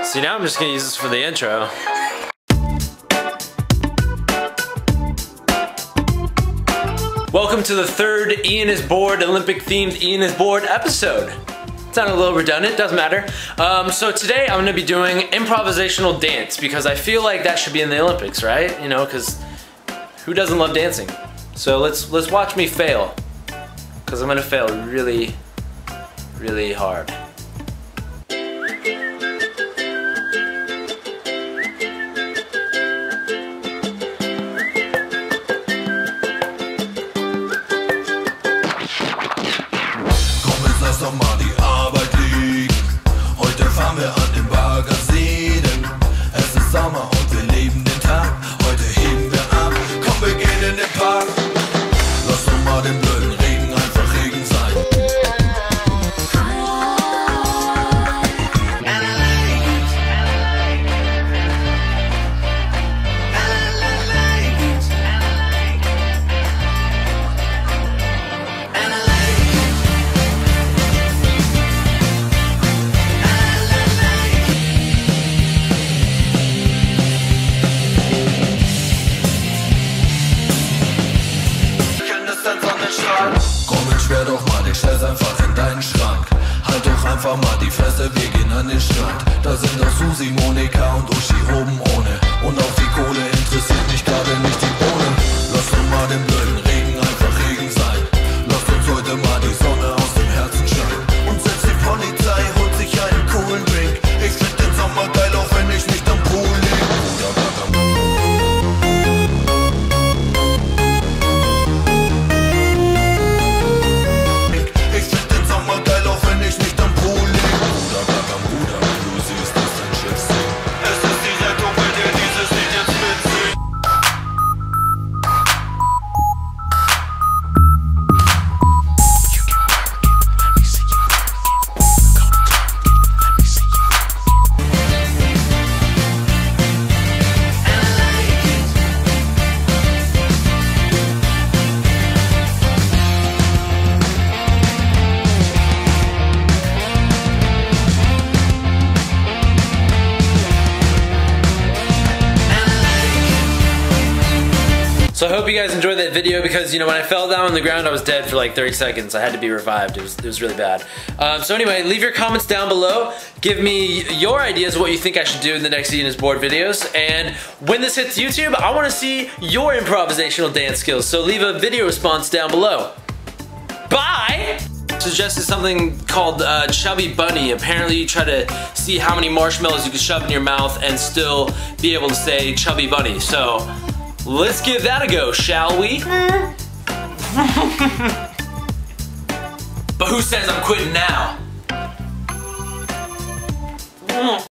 See, now I'm just gonna use this for the intro. Welcome to the third Ian is Bored, Olympic-themed Ian is Bored episode. Sounded a little redundant, doesn't matter. So today I'm gonna be doing improvisational dance because I feel like that should be in the Olympics, right? You know, because who doesn't love dancing? So let's watch me fail, because I'm gonna fail really, really hard. Lass doch mal die Arbeit liegen. Heute fahren wir an den Baggerseen. Es ist Sommer und wir leben den Tag. Heute heben wir ab, komm, wir gehen in den Park. Lass doch mal den blöden Regen einfach Regen sein. Sperr doch mal, ich stell's einfach in deinen Schrank. Halt doch einfach mal die Fresse, wir gehen an den Strand. Da sind doch Susi, Monika und Uschi oben ohne. Und auch die Kohle interessiert mich gerade nicht die Bohnen. Lass doch mal den blöden Regen einfach Regen sein. Lass uns heute mal die Sonne aus dem Herzen scheinen. Und selbst die Polizei holt sich einen coolen Drink. Ich find den Sommer geil, auch wenn ich nicht am Pool lieg. So I hope you guys enjoyed that video because, you know, when I fell down on the ground I was dead for like 30 seconds. I had to be revived. It was really bad. So anyway, leave your comments down below. Give me your ideas of what you think I should do in the next Ian is Bored videos. And when this hits YouTube, I want to see your improvisational dance skills. So leave a video response down below. Bye! Suggested something called Chubby Bunny. Apparently you try to see how many marshmallows you can shove in your mouth and still be able to say Chubby Bunny. So let's give that a go, shall we? But who says I'm quitting now?